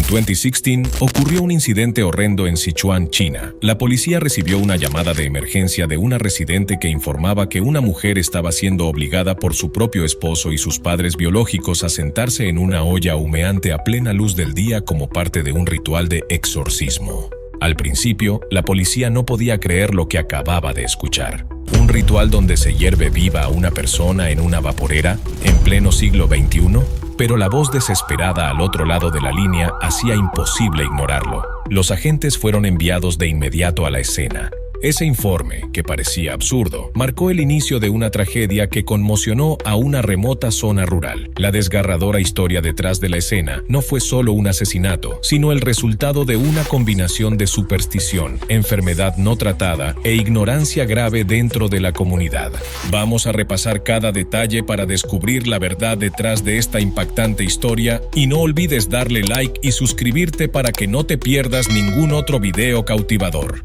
2016 ocurrió un incidente horrendo en Sichuan, China. La policía recibió una llamada de emergencia de una residente que informaba que una mujer estaba siendo obligada por su propio esposo y sus padres biológicos a sentarse en una olla humeante a plena luz del día como parte de un ritual de exorcismo. Al principio, la policía no podía creer lo que acababa de escuchar. ¿Un ritual donde se hierve viva a una persona en una vaporera en pleno siglo XXI? Pero la voz desesperada al otro lado de la línea hacía imposible ignorarlo. Los agentes fueron enviados de inmediato a la escena. Ese informe, que parecía absurdo, marcó el inicio de una tragedia que conmocionó a una remota zona rural. La desgarradora historia detrás de la escena no fue solo un asesinato, sino el resultado de una combinación de superstición, enfermedad no tratada e ignorancia grave dentro de la comunidad. Vamos a repasar cada detalle para descubrir la verdad detrás de esta impactante historia y no olvides darle like y suscribirte para que no te pierdas ningún otro video cautivador.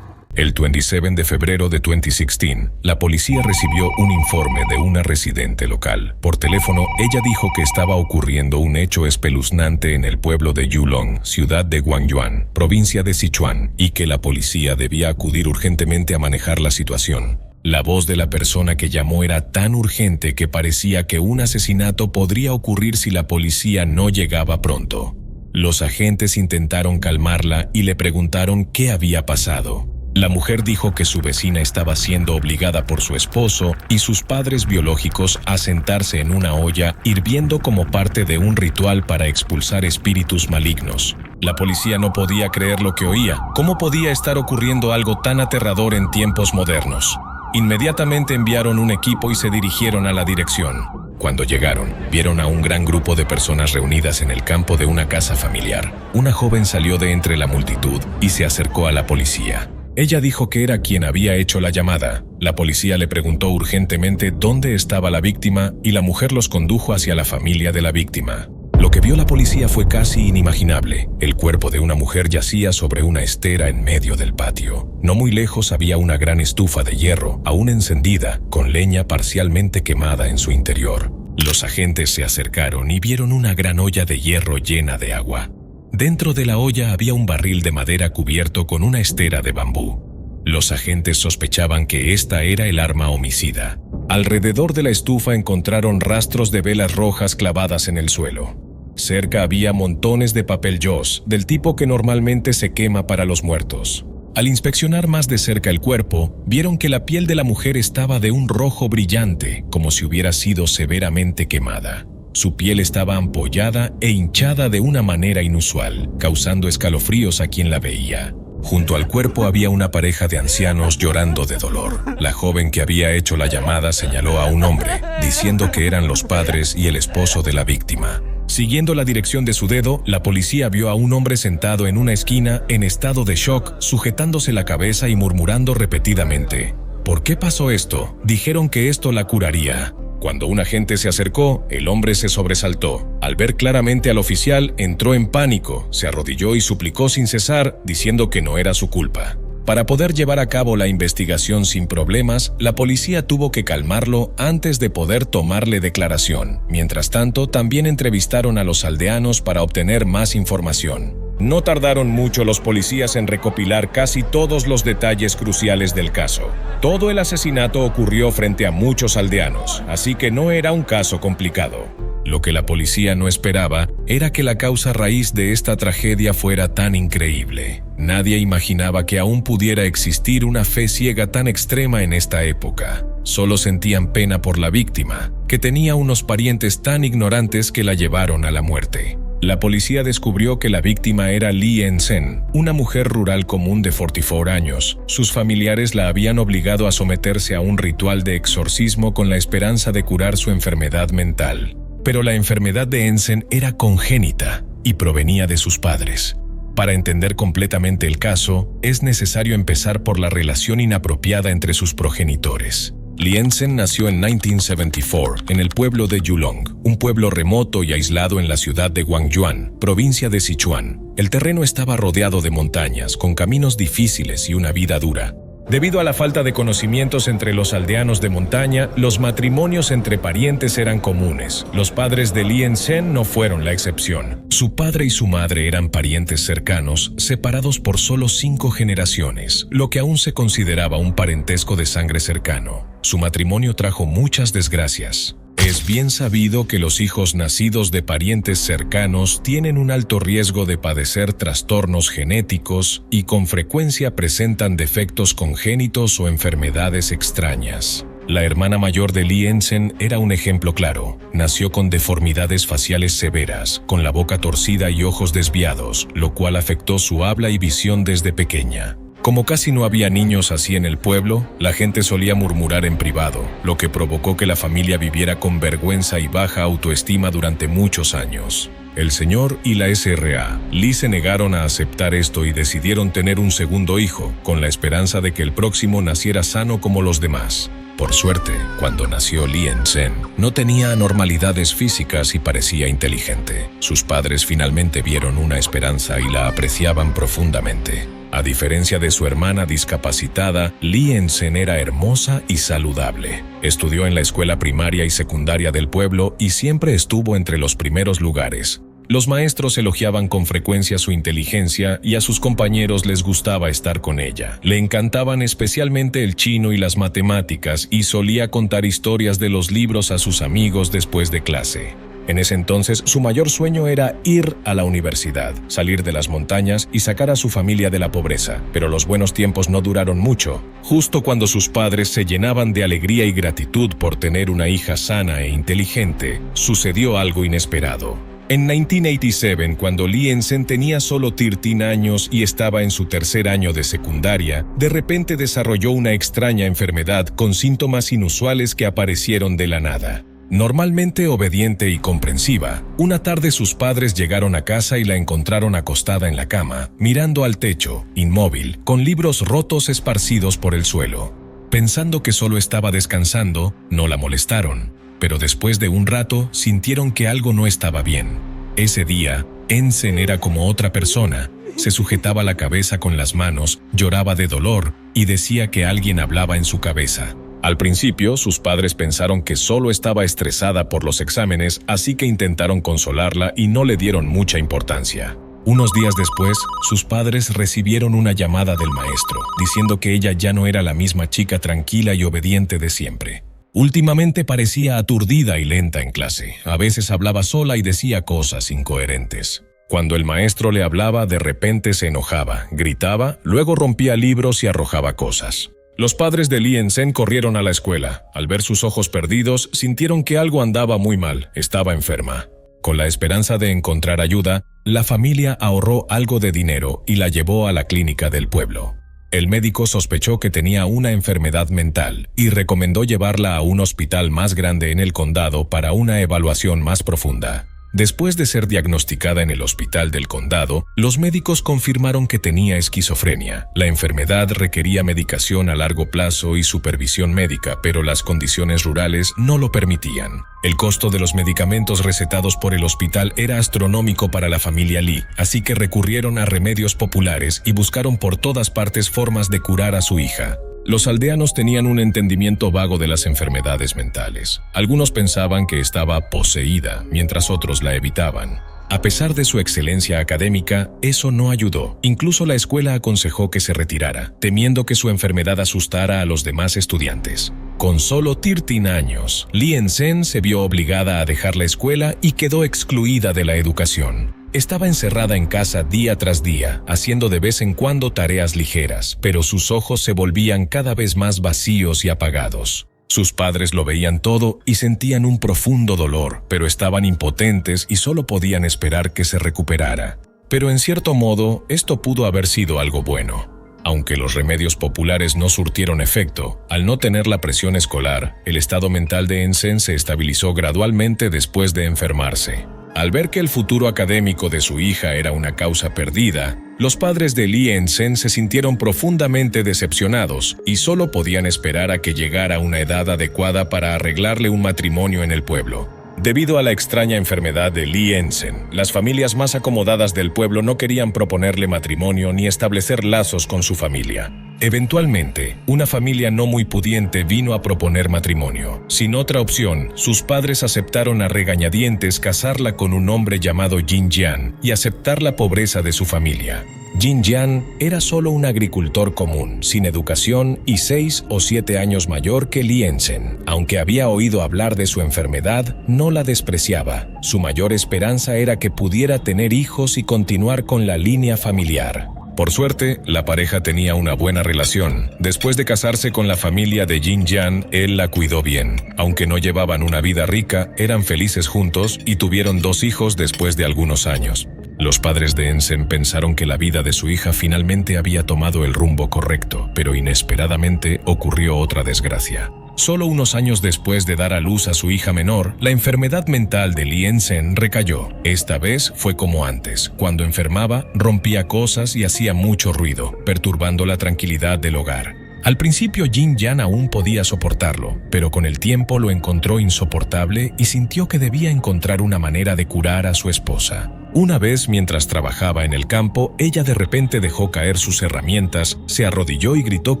El 27 de febrero de 2016, la policía recibió un informe de una residente local. Por teléfono, ella dijo que estaba ocurriendo un hecho espeluznante en el pueblo de Yulong, ciudad de Guangyuan, provincia de Sichuan, y que la policía debía acudir urgentemente a manejar la situación. La voz de la persona que llamó era tan urgente que parecía que un asesinato podría ocurrir si la policía no llegaba pronto. Los agentes intentaron calmarla y le preguntaron qué había pasado. La mujer dijo que su vecina estaba siendo obligada por su esposo y sus padres biológicos a sentarse en una olla hirviendo como parte de un ritual para expulsar espíritus malignos. La policía no podía creer lo que oía. ¿Cómo podía estar ocurriendo algo tan aterrador en tiempos modernos? Inmediatamente enviaron un equipo y se dirigieron a la dirección. Cuando llegaron, vieron a un gran grupo de personas reunidas en el campo de una casa familiar. Una joven salió de entre la multitud y se acercó a la policía. Ella dijo que era quien había hecho la llamada. La policía le preguntó urgentemente dónde estaba la víctima y la mujer los condujo hacia la familia de la víctima. Lo que vio la policía fue casi inimaginable. El cuerpo de una mujer yacía sobre una estera en medio del patio. No muy lejos había una gran estufa de hierro, aún encendida, con leña parcialmente quemada en su interior. Los agentes se acercaron y vieron una gran olla de hierro llena de agua. Dentro de la olla había un barril de madera cubierto con una estera de bambú. Los agentes sospechaban que esta era el arma homicida. Alrededor de la estufa encontraron rastros de velas rojas clavadas en el suelo. Cerca había montones de papel joss, del tipo que normalmente se quema para los muertos. Al inspeccionar más de cerca el cuerpo, vieron que la piel de la mujer estaba de un rojo brillante, como si hubiera sido severamente quemada. Su piel estaba ampollada e hinchada de una manera inusual, causando escalofríos a quien la veía. Junto al cuerpo había una pareja de ancianos llorando de dolor. La joven que había hecho la llamada señaló a un hombre, diciendo que eran los padres y el esposo de la víctima. Siguiendo la dirección de su dedo, la policía vio a un hombre sentado en una esquina en estado de shock, sujetándose la cabeza y murmurando repetidamente. ¿Por qué pasó esto? Dijeron que esto la curaría. Cuando un agente se acercó, el hombre se sobresaltó. Al ver claramente al oficial, entró en pánico, se arrodilló y suplicó sin cesar, diciendo que no era su culpa. Para poder llevar a cabo la investigación sin problemas, la policía tuvo que calmarlo antes de poder tomarle declaración. Mientras tanto, también entrevistaron a los aldeanos para obtener más información. No tardaron mucho los policías en recopilar casi todos los detalles cruciales del caso. Todo el asesinato ocurrió frente a muchos aldeanos, así que no era un caso complicado. Lo que la policía no esperaba era que la causa raíz de esta tragedia fuera tan increíble. Nadie imaginaba que aún pudiera existir una fe ciega tan extrema en esta época. Solo sentían pena por la víctima, que tenía unos parientes tan ignorantes que la llevaron a la muerte. La policía descubrió que la víctima era Li Ensen, una mujer rural común de 44 años. Sus familiares la habían obligado a someterse a un ritual de exorcismo con la esperanza de curar su enfermedad mental. Pero la enfermedad de Ensen era congénita y provenía de sus padres. Para entender completamente el caso, es necesario empezar por la relación inapropiada entre sus progenitores. Li Ensen nació en 1974 en el pueblo de Yulong, un pueblo remoto y aislado en la ciudad de Guangyuan, provincia de Sichuan. El terreno estaba rodeado de montañas, con caminos difíciles y una vida dura. Debido a la falta de conocimientos entre los aldeanos de montaña, los matrimonios entre parientes eran comunes. Los padres de Lien Sen no fueron la excepción. Su padre y su madre eran parientes cercanos, separados por solo 5 generaciones, lo que aún se consideraba un parentesco de sangre cercano. Su matrimonio trajo muchas desgracias. Es bien sabido que los hijos nacidos de parientes cercanos tienen un alto riesgo de padecer trastornos genéticos y con frecuencia presentan defectos congénitos o enfermedades extrañas. La hermana mayor de Lien Sen era un ejemplo claro. Nació con deformidades faciales severas, con la boca torcida y ojos desviados, lo cual afectó su habla y visión desde pequeña. Como casi no había niños así en el pueblo, la gente solía murmurar en privado, lo que provocó que la familia viviera con vergüenza y baja autoestima durante muchos años. El señor y la Sra. Lee se negaron a aceptar esto y decidieron tener un segundo hijo, con la esperanza de que el próximo naciera sano como los demás. Por suerte, cuando nació Lien Sen, no tenía anormalidades físicas y parecía inteligente. Sus padres finalmente vieron una esperanza y la apreciaban profundamente. A diferencia de su hermana discapacitada, Lien Sen era hermosa y saludable. Estudió en la escuela primaria y secundaria del pueblo y siempre estuvo entre los primeros lugares. Los maestros elogiaban con frecuencia su inteligencia y a sus compañeros les gustaba estar con ella. Le encantaban especialmente el chino y las matemáticas y solía contar historias de los libros a sus amigos después de clase. En ese entonces, su mayor sueño era ir a la universidad, salir de las montañas y sacar a su familia de la pobreza. Pero los buenos tiempos no duraron mucho. Justo cuando sus padres se llenaban de alegría y gratitud por tener una hija sana e inteligente, sucedió algo inesperado. En 1987, cuando Lien Sen tenía solo 13 años y estaba en su tercer año de secundaria, de repente desarrolló una extraña enfermedad con síntomas inusuales que aparecieron de la nada. Normalmente obediente y comprensiva, una tarde sus padres llegaron a casa y la encontraron acostada en la cama, mirando al techo, inmóvil, con libros rotos esparcidos por el suelo. Pensando que solo estaba descansando, no la molestaron, pero después de un rato sintieron que algo no estaba bien. Ese día, Ensen era como otra persona, se sujetaba la cabeza con las manos, lloraba de dolor y decía que alguien hablaba en su cabeza. Al principio, sus padres pensaron que solo estaba estresada por los exámenes, así que intentaron consolarla y no le dieron mucha importancia. Unos días después, sus padres recibieron una llamada del maestro, diciendo que ella ya no era la misma chica tranquila y obediente de siempre. Últimamente parecía aturdida y lenta en clase. A veces hablaba sola y decía cosas incoherentes. Cuando el maestro le hablaba, de repente se enojaba, gritaba, luego rompía libros y arrojaba cosas. Los padres de Lien Sen corrieron a la escuela. Al ver sus ojos perdidos, sintieron que algo andaba muy mal, estaba enferma. Con la esperanza de encontrar ayuda, la familia ahorró algo de dinero y la llevó a la clínica del pueblo. El médico sospechó que tenía una enfermedad mental y recomendó llevarla a un hospital más grande en el condado para una evaluación más profunda. Después de ser diagnosticada en el hospital del condado, los médicos confirmaron que tenía esquizofrenia. La enfermedad requería medicación a largo plazo y supervisión médica, pero las condiciones rurales no lo permitían. El costo de los medicamentos recetados por el hospital era astronómico para la familia Lee, así que recurrieron a remedios populares y buscaron por todas partes formas de curar a su hija. Los aldeanos tenían un entendimiento vago de las enfermedades mentales. Algunos pensaban que estaba poseída, mientras otros la evitaban. A pesar de su excelencia académica, eso no ayudó. Incluso la escuela aconsejó que se retirara, temiendo que su enfermedad asustara a los demás estudiantes. Con solo 13 años, Lien Sen se vio obligada a dejar la escuela y quedó excluida de la educación. Estaba encerrada en casa día tras día, haciendo de vez en cuando tareas ligeras, pero sus ojos se volvían cada vez más vacíos y apagados. Sus padres lo veían todo y sentían un profundo dolor, pero estaban impotentes y solo podían esperar que se recuperara. Pero en cierto modo, esto pudo haber sido algo bueno. Aunque los remedios populares no surtieron efecto, al no tener la presión escolar, el estado mental de Ensen se estabilizó gradualmente después de enfermarse. Al ver que el futuro académico de su hija era una causa perdida, los padres de Lien Sen se sintieron profundamente decepcionados y solo podían esperar a que llegara una edad adecuada para arreglarle un matrimonio en el pueblo. Debido a la extraña enfermedad de Lee Ensen, las familias más acomodadas del pueblo no querían proponerle matrimonio ni establecer lazos con su familia. Eventualmente, una familia no muy pudiente vino a proponer matrimonio. Sin otra opción, sus padres aceptaron a regañadientes casarla con un hombre llamado Jin Jian y aceptar la pobreza de su familia. Jin Jian era solo un agricultor común, sin educación y 6 o 7 años mayor que Lee Ensen. Aunque había oído hablar de su enfermedad, no la despreciaba. Su mayor esperanza era que pudiera tener hijos y continuar con la línea familiar. Por suerte, la pareja tenía una buena relación. Después de casarse con la familia de Jin Jian, él la cuidó bien. Aunque no llevaban una vida rica, eran felices juntos y tuvieron 2 hijos después de algunos años. Los padres de Ensen pensaron que la vida de su hija finalmente había tomado el rumbo correcto, pero inesperadamente ocurrió otra desgracia. Solo unos años después de dar a luz a su hija menor, la enfermedad mental de Lee Ensen recayó. Esta vez fue como antes. Cuando enfermaba, rompía cosas y hacía mucho ruido, perturbando la tranquilidad del hogar. Al principio Jin Jian aún podía soportarlo, pero con el tiempo lo encontró insoportable y sintió que debía encontrar una manera de curar a su esposa. Una vez, mientras trabajaba en el campo, ella de repente dejó caer sus herramientas, se arrodilló y gritó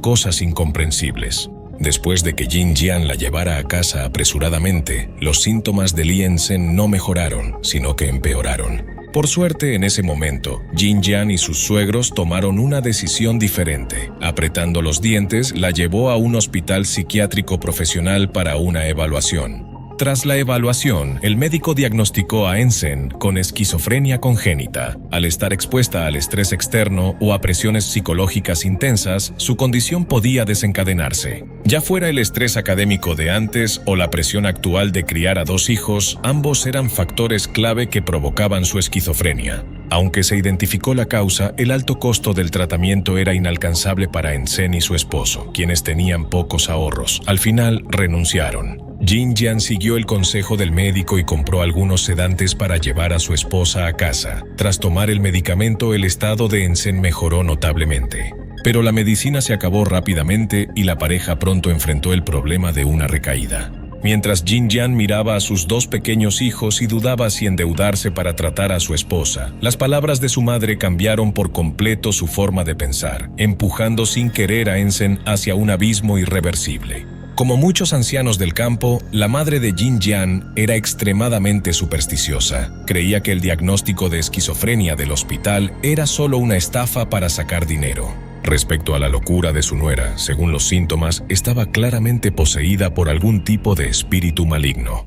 cosas incomprensibles. Después de que Jin Jian la llevara a casa apresuradamente, los síntomas de Lee Ensen no mejoraron, sino que empeoraron. Por suerte, en ese momento, Jin Jian y sus suegros tomaron una decisión diferente. Apretando los dientes, la llevó a un hospital psiquiátrico profesional para una evaluación. Tras la evaluación, el médico diagnosticó a Ensen con esquizofrenia congénita. Al estar expuesta al estrés externo o a presiones psicológicas intensas, su condición podía desencadenarse. Ya fuera el estrés académico de antes o la presión actual de criar a 2 hijos, ambos eran factores clave que provocaban su esquizofrenia. Aunque se identificó la causa, el alto costo del tratamiento era inalcanzable para Ensen y su esposo, quienes tenían pocos ahorros. Al final, renunciaron. Jin Jian siguió el consejo del médico y compró algunos sedantes para llevar a su esposa a casa. Tras tomar el medicamento, el estado de Ensen mejoró notablemente. Pero la medicina se acabó rápidamente y la pareja pronto enfrentó el problema de una recaída. Mientras Jin Jian miraba a sus 2 pequeños hijos y dudaba si endeudarse para tratar a su esposa, las palabras de su madre cambiaron por completo su forma de pensar, empujando sin querer a Ensen hacia un abismo irreversible. Como muchos ancianos del campo, la madre de Jin Jian era extremadamente supersticiosa. Creía que el diagnóstico de esquizofrenia del hospital era solo una estafa para sacar dinero. Respecto a la locura de su nuera, según los síntomas, estaba claramente poseída por algún tipo de espíritu maligno.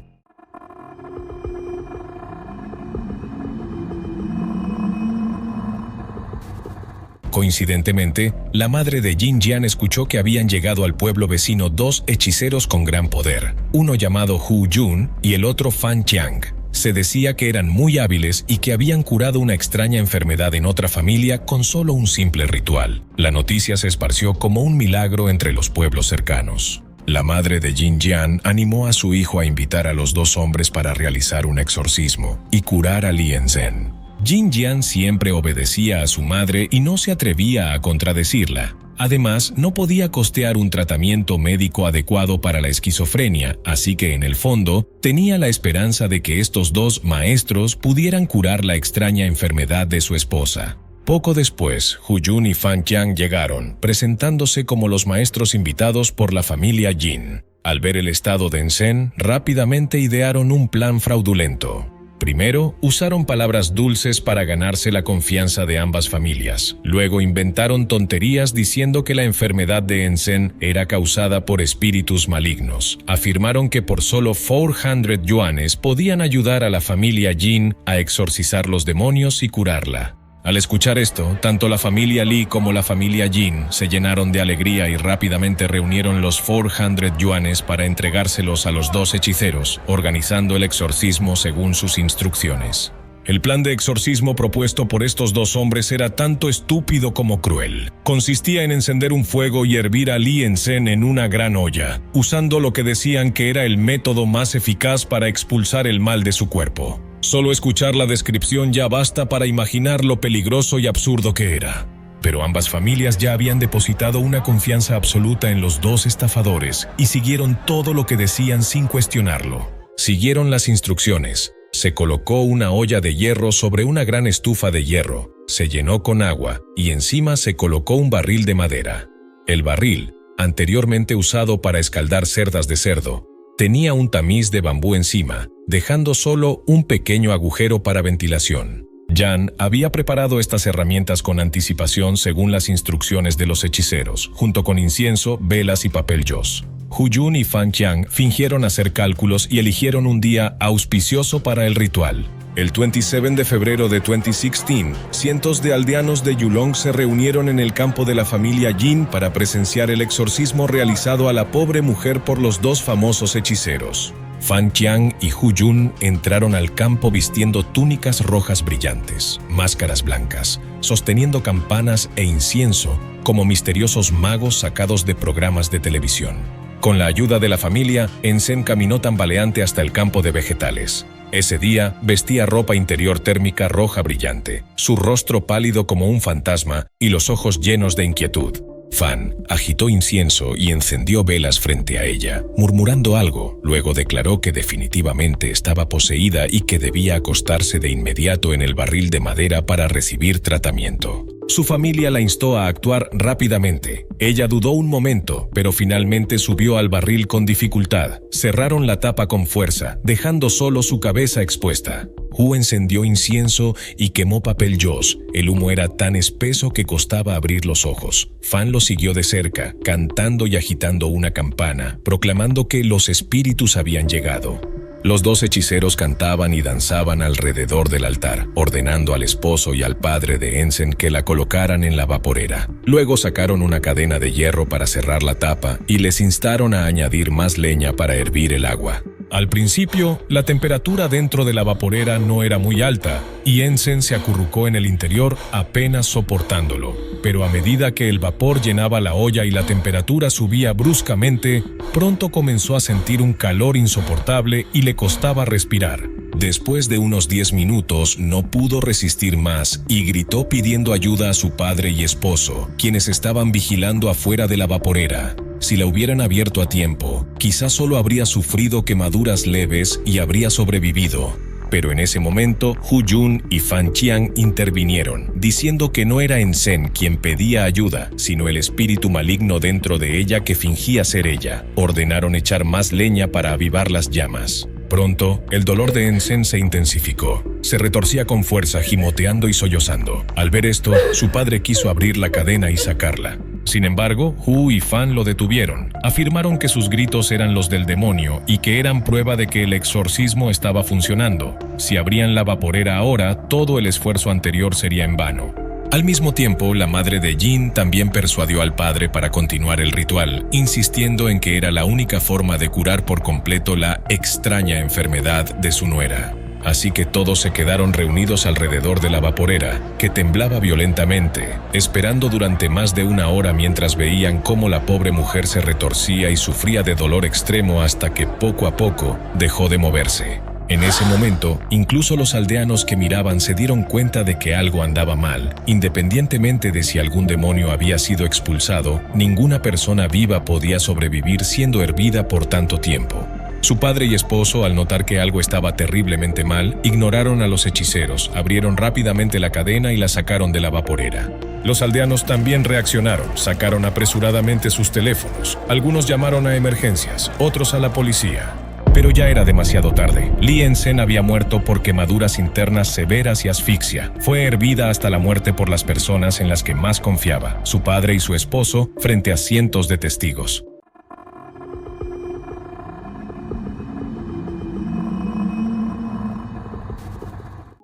Coincidentemente, la madre de Jin Jian escuchó que habían llegado al pueblo vecino 2 hechiceros con gran poder, uno llamado Hu Jun y el otro Fan Qiang. Se decía que eran muy hábiles y que habían curado una extraña enfermedad en otra familia con solo un simple ritual. La noticia se esparció como un milagro entre los pueblos cercanos. La madre de Jin Jian animó a su hijo a invitar a los 2 hombres para realizar un exorcismo y curar a Lee Ensen. Jin Jian siempre obedecía a su madre y no se atrevía a contradecirla. Además, no podía costear un tratamiento médico adecuado para la esquizofrenia, así que en el fondo tenía la esperanza de que estos 2 maestros pudieran curar la extraña enfermedad de su esposa. Poco después, Hu Jun y Fan Qiang llegaron, presentándose como los maestros invitados por la familia Jin. Al ver el estado de Ensen, rápidamente idearon un plan fraudulento. Primero, usaron palabras dulces para ganarse la confianza de ambas familias. Luego inventaron tonterías diciendo que la enfermedad de Ensen era causada por espíritus malignos. Afirmaron que por solo 400 yuanes podían ayudar a la familia Jin a exorcizar los demonios y curarla. Al escuchar esto, tanto la familia Lee como la familia Jin se llenaron de alegría y rápidamente reunieron los 400 yuanes para entregárselos a los 2 hechiceros, organizando el exorcismo según sus instrucciones. El plan de exorcismo propuesto por estos 2 hombres era tanto estúpido como cruel. Consistía en encender un fuego y hervir a Lee Ensen en una gran olla, usando lo que decían que era el método más eficaz para expulsar el mal de su cuerpo. Solo escuchar la descripción ya basta para imaginar lo peligroso y absurdo que era. Pero ambas familias ya habían depositado una confianza absoluta en los 2 estafadores y siguieron todo lo que decían sin cuestionarlo. Siguieron las instrucciones. Se colocó una olla de hierro sobre una gran estufa de hierro, se llenó con agua y encima se colocó un barril de madera. El barril, anteriormente usado para escaldar cerdas de cerdo, tenía un tamiz de bambú encima, dejando solo un pequeño agujero para ventilación. Jan había preparado estas herramientas con anticipación según las instrucciones de los hechiceros, junto con incienso, velas y papel yos. Hu-Jun y Fan Qiang fingieron hacer cálculos y eligieron un día auspicioso para el ritual. El 27 de febrero de 2016, cientos de aldeanos de Yulong se reunieron en el campo de la familia Jin para presenciar el exorcismo realizado a la pobre mujer por los dos famosos hechiceros. Fan Qiang y Hu-Jun entraron al campo vistiendo túnicas rojas brillantes, máscaras blancas, sosteniendo campanas e incienso como misteriosos magos sacados de programas de televisión. Con la ayuda de la familia, Ensen caminó tambaleante hasta el campo de vegetales. Ese día vestía ropa interior térmica roja brillante, su rostro pálido como un fantasma y los ojos llenos de inquietud. Fan agitó incienso y encendió velas frente a ella, murmurando algo. Luego declaró que definitivamente estaba poseída y que debía acostarse de inmediato en el barril de madera para recibir tratamiento. Su familia la instó a actuar rápidamente. Ella dudó un momento, pero finalmente subió al barril con dificultad. Cerraron la tapa con fuerza, dejando solo su cabeza expuesta. Hu encendió incienso y quemó papel yos. El humo era tan espeso que costaba abrir los ojos. Fan lo siguió de cerca, cantando y agitando una campana, proclamando que los espíritus habían llegado. Los dos hechiceros cantaban y danzaban alrededor del altar, ordenando al esposo y al padre de Ensen que la colocaran en la vaporera. Luego sacaron una cadena de hierro para cerrar la tapa y les instaron a añadir más leña para hervir el agua. Al principio, la temperatura dentro de la vaporera no era muy alta y Ensen se acurrucó en el interior apenas soportándolo. Pero a medida que el vapor llenaba la olla y la temperatura subía bruscamente, pronto comenzó a sentir un calor insoportable y le costaba respirar. Después de unos 10 minutos no pudo resistir más y gritó pidiendo ayuda a su padre y esposo, quienes estaban vigilando afuera de la vaporera. Si la hubieran abierto a tiempo, quizás solo habría sufrido quemaduras leves y habría sobrevivido. Pero en ese momento, Hu-Jun y Fan Qiang intervinieron, diciendo que no era Ensen quien pedía ayuda, sino el espíritu maligno dentro de ella que fingía ser ella. Ordenaron echar más leña para avivar las llamas. Pronto, el dolor de Ensen se intensificó. Se retorcía con fuerza, gimoteando y sollozando. Al ver esto, su padre quiso abrir la cadena y sacarla. Sin embargo, Hu y Fan lo detuvieron. Afirmaron que sus gritos eran los del demonio y que eran prueba de que el exorcismo estaba funcionando. Si abrían la vaporera ahora, todo el esfuerzo anterior sería en vano. Al mismo tiempo, la madre de Jin también persuadió al padre para continuar el ritual, insistiendo en que era la única forma de curar por completo la extraña enfermedad de su nuera. Así que todos se quedaron reunidos alrededor de la vaporera, que temblaba violentamente, esperando durante más de una hora mientras veían cómo la pobre mujer se retorcía y sufría de dolor extremo hasta que poco a poco dejó de moverse. En ese momento, incluso los aldeanos que miraban se dieron cuenta de que algo andaba mal. Independientemente de si algún demonio había sido expulsado, ninguna persona viva podía sobrevivir siendo hervida por tanto tiempo. Su padre y esposo, al notar que algo estaba terriblemente mal, ignoraron a los hechiceros, abrieron rápidamente la cadena y la sacaron de la vaporera. Los aldeanos también reaccionaron, sacaron apresuradamente sus teléfonos. Algunos llamaron a emergencias, otros a la policía. Pero ya era demasiado tarde. Li Ensen había muerto por quemaduras internas severas y asfixia. Fue hervida hasta la muerte por las personas en las que más confiaba, su padre y su esposo, frente a cientos de testigos.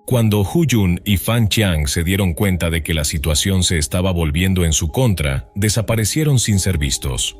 Cuando Hu-Jun y Fan Qiang se dieron cuenta de que la situación se estaba volviendo en su contra, desaparecieron sin ser vistos.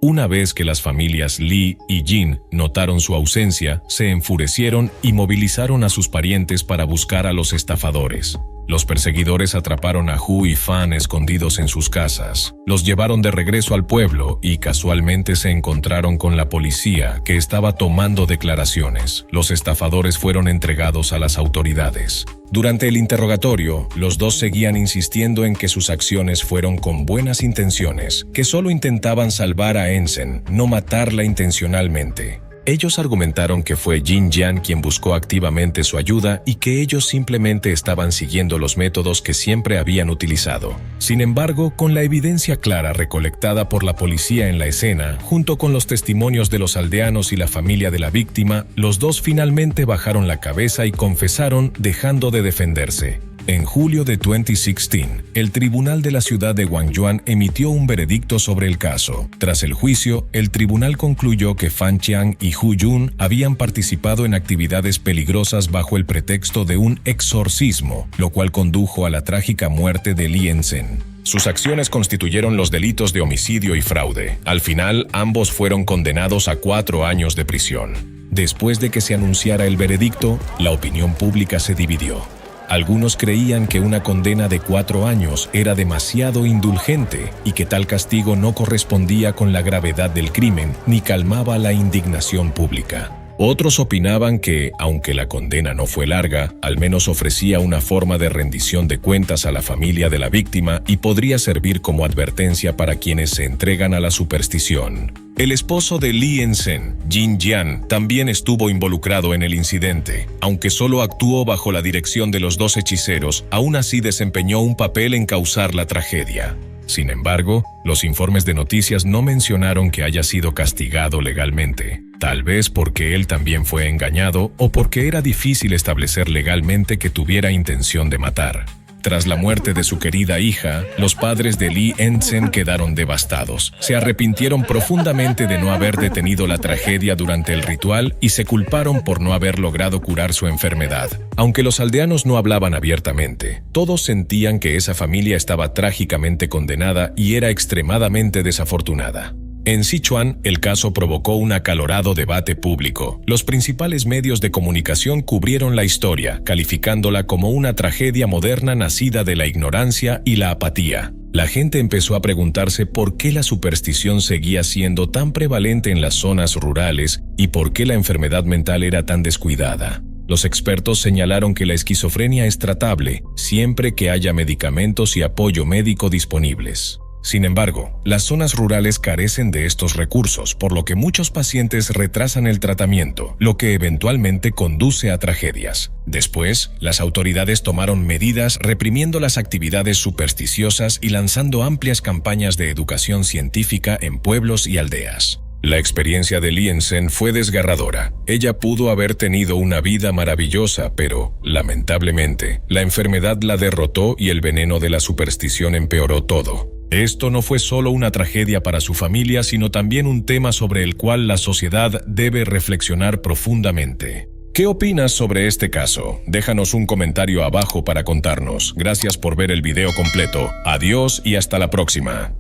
Una vez que las familias Li y Jin notaron su ausencia, se enfurecieron y movilizaron a sus parientes para buscar a los estafadores. Los perseguidores atraparon a Hu y Fan escondidos en sus casas. Los llevaron de regreso al pueblo y casualmente se encontraron con la policía que estaba tomando declaraciones. Los estafadores fueron entregados a las autoridades. Durante el interrogatorio, los dos seguían insistiendo en que sus acciones fueron con buenas intenciones, que solo intentaban salvar a Ensen, no matarla intencionalmente. Ellos argumentaron que fue Jin Jian quien buscó activamente su ayuda y que ellos simplemente estaban siguiendo los métodos que siempre habían utilizado. Sin embargo, con la evidencia clara recolectada por la policía en la escena, junto con los testimonios de los aldeanos y la familia de la víctima, los dos finalmente bajaron la cabeza y confesaron, dejando de defenderse. En julio de 2016, el tribunal de la ciudad de Wangyuan emitió un veredicto sobre el caso. Tras el juicio, el tribunal concluyó que Fan Qiang y Hu Yun habían participado en actividades peligrosas bajo el pretexto de un exorcismo, lo cual condujo a la trágica muerte de Li Ensen. Sus acciones constituyeron los delitos de homicidio y fraude. Al final, ambos fueron condenados a 4 años de prisión. Después de que se anunciara el veredicto, la opinión pública se dividió. Algunos creían que una condena de 4 años era demasiado indulgente y que tal castigo no correspondía con la gravedad del crimen ni calmaba la indignación pública. Otros opinaban que, aunque la condena no fue larga, al menos ofrecía una forma de rendición de cuentas a la familia de la víctima y podría servir como advertencia para quienes se entregan a la superstición. El esposo de Li Ensen, Jin Jian, también estuvo involucrado en el incidente. Aunque solo actuó bajo la dirección de los 2 hechiceros, aún así desempeñó un papel en causar la tragedia. Sin embargo, los informes de noticias no mencionaron que haya sido castigado legalmente. Tal vez porque él también fue engañado o porque era difícil establecer legalmente que tuviera intención de matar. Tras la muerte de su querida hija, los padres de Li Ensen quedaron devastados. Se arrepintieron profundamente de no haber detenido la tragedia durante el ritual y se culparon por no haber logrado curar su enfermedad. Aunque los aldeanos no hablaban abiertamente, todos sentían que esa familia estaba trágicamente condenada y era extremadamente desafortunada. En Sichuan, el caso provocó un acalorado debate público. Los principales medios de comunicación cubrieron la historia, calificándola como una tragedia moderna nacida de la ignorancia y la apatía. La gente empezó a preguntarse por qué la superstición seguía siendo tan prevalente en las zonas rurales y por qué la enfermedad mental era tan descuidada. Los expertos señalaron que la esquizofrenia es tratable siempre que haya medicamentos y apoyo médico disponibles. Sin embargo, las zonas rurales carecen de estos recursos, por lo que muchos pacientes retrasan el tratamiento, lo que eventualmente conduce a tragedias. Después, las autoridades tomaron medidas reprimiendo las actividades supersticiosas y lanzando amplias campañas de educación científica en pueblos y aldeas. La experiencia de Li Ensen fue desgarradora. Ella pudo haber tenido una vida maravillosa, pero, lamentablemente, la enfermedad la derrotó y el veneno de la superstición empeoró todo. Esto no fue solo una tragedia para su familia, sino también un tema sobre el cual la sociedad debe reflexionar profundamente. ¿Qué opinas sobre este caso? Déjanos un comentario abajo para contarnos. Gracias por ver el video completo. Adiós y hasta la próxima.